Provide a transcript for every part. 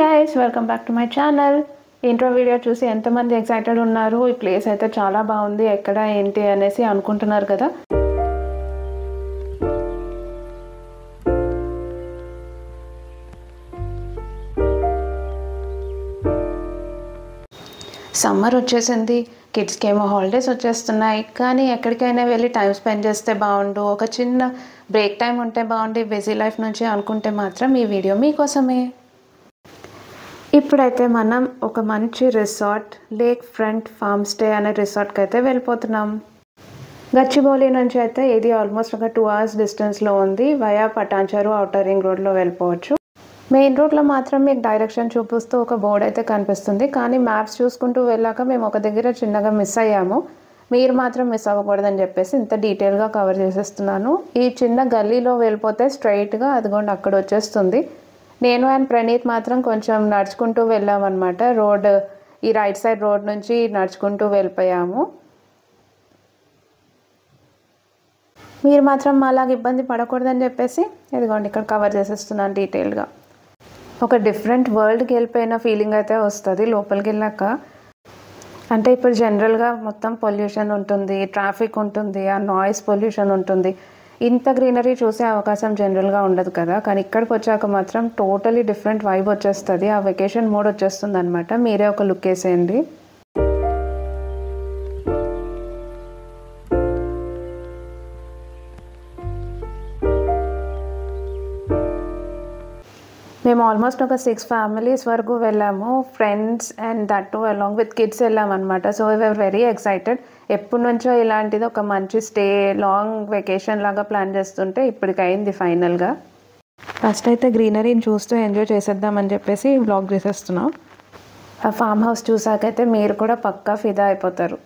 Guys, welcome back to my channel. Intro video చూసి ఎంతమంది excited ఉన్నారు? ఈ ప్లేస్ అయితే చాలా బాగుంది, ఎక్కడ ఏంటి అనేసి అనుకుంటున్నారు కదా. సమ్మర్ వచ్చేసింది, కిడ్స్కి ఏమో హాలిడేస్ వచ్చేస్తున్నాయి. కానీ ఎక్కడికైనా వెళ్ళి టైం స్పెండ్ చేస్తే బాగుండు, ఒక చిన్న బ్రేక్ టైం ఉంటే బాగుండి బిజీ లైఫ్ నుంచి అనుకుంటే మాత్రం ఈ వీడియో మీకోసమే. ఇప్పుడైతే మనం ఒక మంచి resort, lake front farm stay అనే రిసార్ట్కి అయితే వెళ్ళిపోతున్నాం. గచ్చిబౌలి నుంచి అయితే ఇది ఆల్మోస్ట్ ఒక 2 hours డిస్టెన్స్లో ఉంది. వయా పటాన్చెరు ఔటర్ రింగ్ రోడ్లో వెళ్ళిపోవచ్చు. మెయిన్ రోడ్లో మాత్రం మీకు డైరెక్షన్ చూపిస్తూ ఒక బోర్డు అయితే కనిపిస్తుంది. కానీ మ్యాప్స్ చూసుకుంటూ వెళ్ళాక మేము ఒక దగ్గర చిన్నగా మిస్ అయ్యాము. మీరు మాత్రం మిస్ అవ్వకూడదని చెప్పేసి ఇంత డీటెయిల్గా కవర్ చేసేస్తున్నాను. ఈ చిన్న గల్లీలో వెళ్ళిపోతే స్ట్రైట్గా అదిగోండి అక్కడ వచ్చేస్తుంది. నేను అండ్ ప్రణీత్ మాత్రం కొంచెం నడుచుకుంటూ వెళ్ళామన్నమాట. రోడ్ ఈ రైట్ సైడ్ రోడ్ నుంచి నడుచుకుంటూ వెళ్ళిపోయాము. మీరు మాత్రం అలాగ ఇబ్బంది పడకూడదని చెప్పేసి ఇదిగోండి ఇక్కడ కవర్ చేసేస్తున్నాను డీటెయిల్గా. ఒక డిఫరెంట్ వరల్డ్కి వెళ్ళిపోయిన ఫీలింగ్ అయితే వస్తుంది లోపలికి వెళ్ళాక. అంటే ఇప్పుడు జనరల్గా మొత్తం పొల్యూషన్ ఉంటుంది, ట్రాఫిక్ ఉంటుంది, ఆ నాయిస్ పొల్యూషన్ ఉంటుంది. ఇంత గ్రీనరీ చూసే అవకాశం జనరల్గా ఉండదు కదా. కానీ ఇక్కడికి వచ్చాక మాత్రం టోటలీ డిఫరెంట్ వైబ్ వచ్చేస్తుంది, ఆ వెకేషన్ మోడ్ వచ్చేస్తుంది అనమాట. మీరే ఒక లుక్ వేసేయండి. మేము ఆల్మోస్ట్ ఒక 6 families వరకు వెళ్ళాము. Friends and that to along with kids వెళ్ళామన్నమాట. So we are very excited. ఎప్పటి నుంచో ఇలాంటిది ఒక మంచి స్టే, లాంగ్ వెకేషన్ లాగా ప్లాన్ చేస్తుంటే ఇప్పటికి అయింది ఫైనల్గా. ఫస్ట్ అయితే గ్రీనరీని చూస్తూ ఎంజాయ్ చేసేద్దామని చెప్పేసి బ్లాగ్ చేసేస్తున్నాం. ఆ ఫామ్ హౌస్ చూసాకైతే మీరు కూడా పక్కా ఫిదా అయిపోతారు.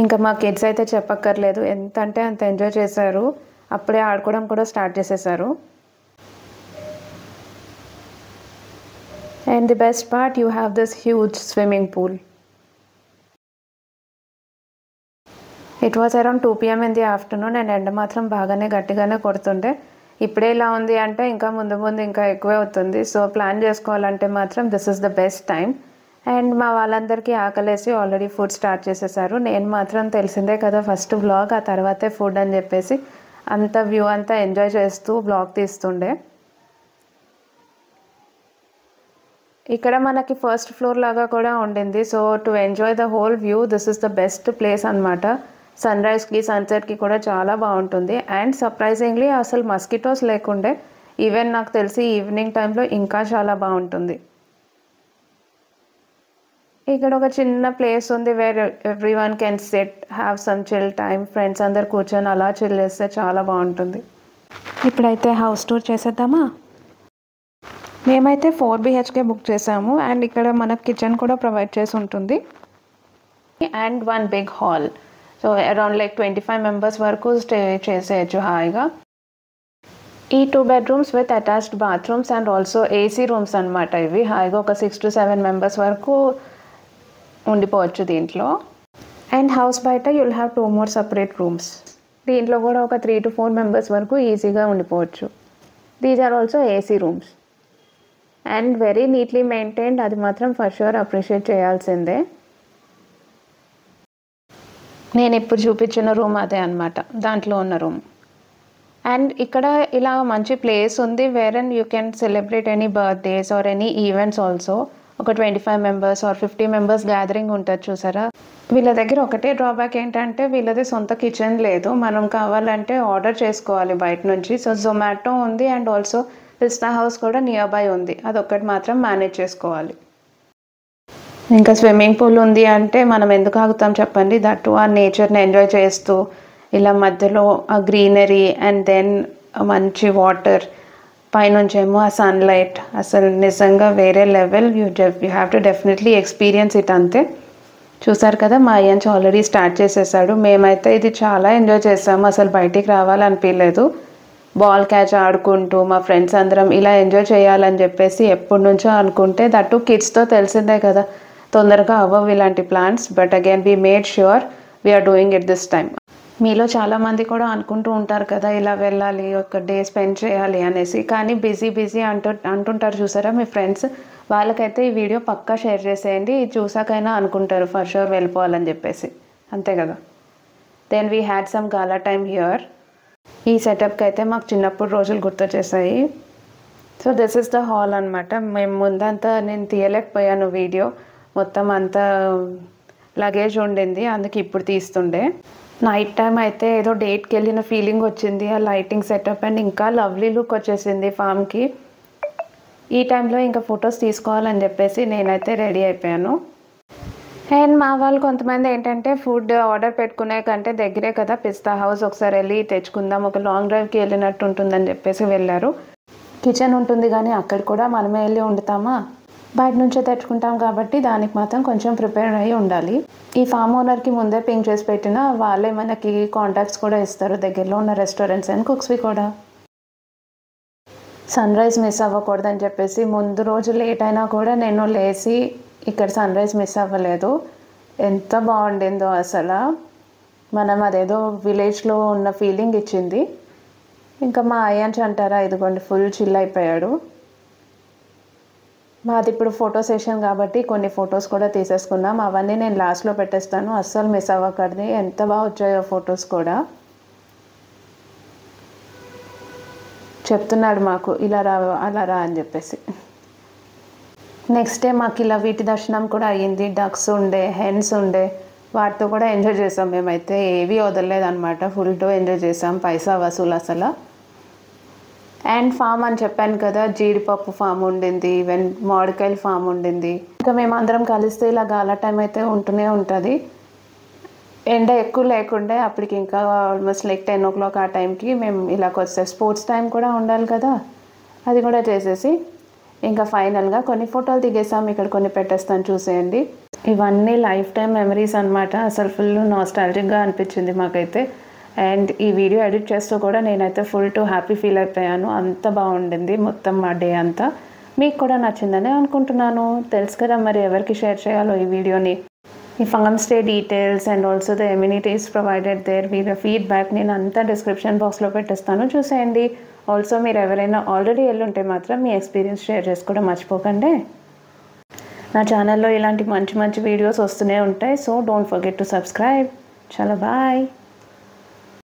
ఇంకా మా కిడ్స్ అయితే చెప్పక్కర్లేదు, ఎంత అంటే అంత ఎంజాయ్ చేశారు. అప్పుడే ఆడుకోవడం కూడా స్టార్ట్ చేసేసారు. And the best part, you have this huge swimming pool. It was around 2 PM in the afternoon and ఎండ మాత్రం బాగానే గట్టిగానే కొడుతుండే. ఇప్పుడే ఇలా ఉంది అంటే ఇంకా ముందు ముందు ఇంకా ఎక్కువే అవుతుంది. సో ప్లాన్ చేసుకోవాలంటే మాత్రం this is the best time. And మా వాళ్ళందరికీ ఆకలేసి ఆల్రెడీ ఫుడ్ స్టార్ట్ చేసేసారు. నేను మాత్రం తెలిసిందే కదా ఫస్ట్ బ్లాగ్, ఆ తర్వాతే ఫుడ్ అని చెప్పేసి అంత వ్యూ అంతా ఎంజాయ్ చేస్తూ బ్లాగ్ తీస్తుండే. ఇక్కడ మనకి ఫస్ట్ ఫ్లోర్ లాగా కూడా ఉండింది. So to enjoy the whole view this is the best place అనమాట. సన్రైజ్కి సన్సెట్కి కూడా చాలా బాగుంటుంది. అండ్ సర్ప్రైజింగ్లీ అసలు మస్కిటోస్ లేకుండే. ఈవెన్ నాకు తెలిసి ఈవినింగ్ టైంలో ఇంకా చాలా బాగుంటుంది. ఇక్కడ ఒక చిన్న ప్లేస్ ఉంది where every one can SIT, have some chill time. Friends అందరు కూర్చొని అలా చిల్ చేస్తే చాలా బాగుంటుంది. ఇప్పుడైతే హౌస్ టూర్ చేసేద్దామా? మేమైతే 4 BHK బుక్ చేసాము. అండ్ ఇక్కడ మనకు కిచెన్ కూడా ప్రొవైడ్ చేసి ఉంటుంది. And 1 big hall. So around like 25 members వరకు స్టే చేసేయచ్చు హాయిగా. ఈ 2 bedrooms with attached bathrooms and also AC rooms అనమాట. ఇవి హాయిగా ఒక 6 to 7 members వరకు ఉండిపోవచ్చు దీంట్లో. అండ్ హౌస్ బయట you'll have 2 more separate rooms. దీంట్లో కూడా ఒక 3 to 4 members వరకు ఈజీగా ఉండిపోవచ్చు. These are also AC rooms and very neatly maintained. అది మాత్రం ఫర్ షూర్ అప్రిషియేట్ చేయాల్సిందే. నేను ఇప్పుడు చూపించిన రూమ్ అదే అనమాట, దాంట్లో ఉన్న రూమ్. అండ్ ఇక్కడ ఇలా మంచి ప్లేస్ ఉంది where and you can celebrate any birthdays or any events also. ఒక 25 members ఆర్ 50 members గ్యాదరింగ్ ఉంటుంది చూసారా. వీళ్ళ దగ్గర ఒకటే డ్రాబ్యాక్ ఏంటంటే వీళ్ళది సొంత కిచెన్ లేదు. మనం కావాలంటే ఆర్డర్ చేసుకోవాలి బయట నుంచి. సో జొమాటో ఉంది అండ్ ఆల్సో పిస్తా హౌస్ కూడా నియర్ బై ఉంది. అదొక్కటి మాత్రం మేనేజ్ చేసుకోవాలి. ఇంకా స్విమ్మింగ్ పూల్ ఉంది అంటే మనం ఎందుకు ఆగుతాం చెప్పండి. దట్టు ఆ నేచర్ని ఎంజాయ్ చేస్తూ ఇలా మధ్యలో ఆ గ్రీనరీ అండ్ దెన్ మంచి వాటర్, పైనుంచేమో ఆ సన్లైట్, అసలు నిజంగా వేరే level. You have to definitely experience it. అంతే చూసారు కదా, మా అయ్యంచి ఆల్రెడీ స్టార్ట్ చేసేసాడు. మేమైతే ఇది చాలా ఎంజాయ్ చేసాము, అసలు బయటికి రావాలనిపించలేదు. బాల్ క్యాచ్ ఆడుకుంటూ మా ఫ్రెండ్స్ అందరం ఇలా ఎంజాయ్ చేయాలని చెప్పేసి ఎప్పటి నుంచో అనుకుంటే, దట్టు కిడ్స్తో తెలిసిందే కదా తొందరగా అవ్వవు ఇలాంటి plans. But again we made sure we are doing it this time. మీలో చాలామంది కూడా అనుకుంటూ ఉంటారు కదా, ఇలా వెళ్ళాలి, ఒక డే స్పెండ్ చేయాలి అనేసి. కానీ బిజీ అంటుంటారు చూసారా మీ ఫ్రెండ్స్, వాళ్ళకైతే ఈ వీడియో పక్కా షేర్ చేసేయండి. ఇది చూసాకైనా అనుకుంటారు ఫర్ షూర్ వెళ్ళిపోవాలని చెప్పేసి. అంతే కదా. Then we had some gala time here. ఈ సెటప్కి అయితే మాకు చిన్నప్పుడు రోజులు గుర్తొచ్చేసాయి. So this is the hall అనమాట. మేము ముందంతా నేను తీయలేకపోయాను వీడియో, మొత్తం అంతా లగేజ్ ఉండింది, అందుకే ఇప్పుడు తీస్తుండే. నైట్ టైం అయితే ఏదో డేట్కి వెళ్ళిన ఫీలింగ్ వచ్చింది. ఆ లైటింగ్ సెటప్ అండ్ ఇంకా లవ్లీ లుక్ వచ్చేసింది ఫామ్కి. ఈ టైంలో ఇంకా ఫొటోస్ తీసుకోవాలని చెప్పేసి నేనైతే రెడీ అయిపోయాను. అండ్ మా వాళ్ళు కొంతమంది ఏంటంటే ఫుడ్ ఆర్డర్ పెట్టుకునే కంటే దగ్గరే కదా పిస్తా హౌస్, ఒకసారి వెళ్ళి తెచ్చుకుందాం, ఒక లాంగ్ డ్రైవ్కి వెళ్ళినట్టు ఉంటుందని చెప్పేసి వెళ్ళారు. కిచెన్ ఉంటుంది కానీ అక్కడ కూడా మనమే వెళ్ళి వండుతామా, బయట నుంచే తెచ్చుకుంటాం కాబట్టి దానికి మాత్రం కొంచెం ప్రిపేర్ అయ్యి ఉండాలి. ఈ ఫామ్ ఓనర్కి ముందే పింక్ చేసి పెట్టిన వాళ్ళే మనకి కాంటాక్ట్స్ కూడా ఇస్తారు దగ్గరలో ఉన్న రెస్టారెంట్స్ అండ్ కుక్స్వి కూడా. సన్ రైజ్ మిస్ అవ్వకూడదని చెప్పేసి ముందు రోజు లేట్ అయినా కూడా నేను లేచి ఇక్కడ సన్ రైజ్ మిస్ అవ్వలేదు. ఎంత బాగుండిందో అసలు, మనం అదేదో విలేజ్లో ఉన్న ఫీలింగ్ ఇచ్చింది. ఇంకా మా అయ్యాంచ్ అంటారా, ఇదిగోండి ఫుల్ చిల్ అయిపోయాడు. మాది ఇప్పుడు ఫోటో సెషన్ కాబట్టి కొన్ని ఫొటోస్ కూడా తీసేసుకున్నాం. అవన్నీ నేను లాస్ట్లో పెట్టేస్తాను, అస్సలు మిస్ అవ్వకూడదు. ఎంత బాగా వచ్చాయో ఫొటోస్ కూడా. చెప్తున్నాడు మాకు ఇలా రా అలా రా అని చెప్పేసి. నెక్స్ట్ డే మాకు ఇలా వీటి దర్శనం కూడా అయ్యింది. డక్స్ ఉండే, హెన్స్ ఉండే, వాటితో కూడా ఎంజాయ్ చేసాం. మేమైతే ఏవి వదలలేదన్నమాట, ఫుల్ టు ఎంజాయ్ చేసాం, పైసా వసూలు అసలు. అండ్ ఫామ్ అని చెప్పాను కదా, జీడిపప్పు ఫామ్ ఉండింది, ఈవెన్ మామిడికాయల ఫామ్ ఉండింది. ఇంకా మేము అందరం కలిస్తే ఇలా గాలా టైం అయితే ఉంటూనే ఉంటుంది. ఎండ ఎక్కువ లేకుండే అప్పటికి, ఇంకా ఆల్మోస్ట్ లైక్ 10 o'clock ఆ టైంకి మేము ఇలాగ వస్తే స్పోర్ట్స్ టైం కూడా ఉండాలి కదా, అది కూడా చేసేసి ఇంకా ఫైనల్గా కొన్ని ఫోటోలు దిగేసాం. ఇక్కడ కొన్ని పెట్టేస్తాను చూసేయండి. ఇవన్నీ లైఫ్ టైం మెమరీస్ అనమాట. అసలు ఫుల్ నాస్టాల్జిక్గా అనిపించింది మాకైతే. అండ్ ఈ వీడియో ఎడిట్ చేస్తూ కూడా నేనైతే ఫుల్ టు హ్యాపీ ఫీల్ అయిపోయాను. అంత బాగుండింది మొత్తం మా డే అంతా. మీకు కూడా నచ్చిందని అనుకుంటున్నాను. తెలుసు కదా మరి ఎవరికి షేర్ చేయాలో ఈ వీడియోని. ఈ farm stay details and also the amenities provided there video feedback నేను అంతా డిస్క్రిప్షన్ బాక్స్లో పెట్టేస్తాను, చూసేయండి. ఆల్సో మీరు ఎవరైనా ఆల్రెడీ వెళ్ళుంటే మాత్రం మీ ఎక్స్పీరియన్స్ షేర్ చేసుకోవడం మర్చిపోకండి. నా ఛానల్లో ఇలాంటి మంచి మంచి వీడియోస్ వస్తూనే ఉంటాయి. So don't forget to subscribe. చలో బాయ్.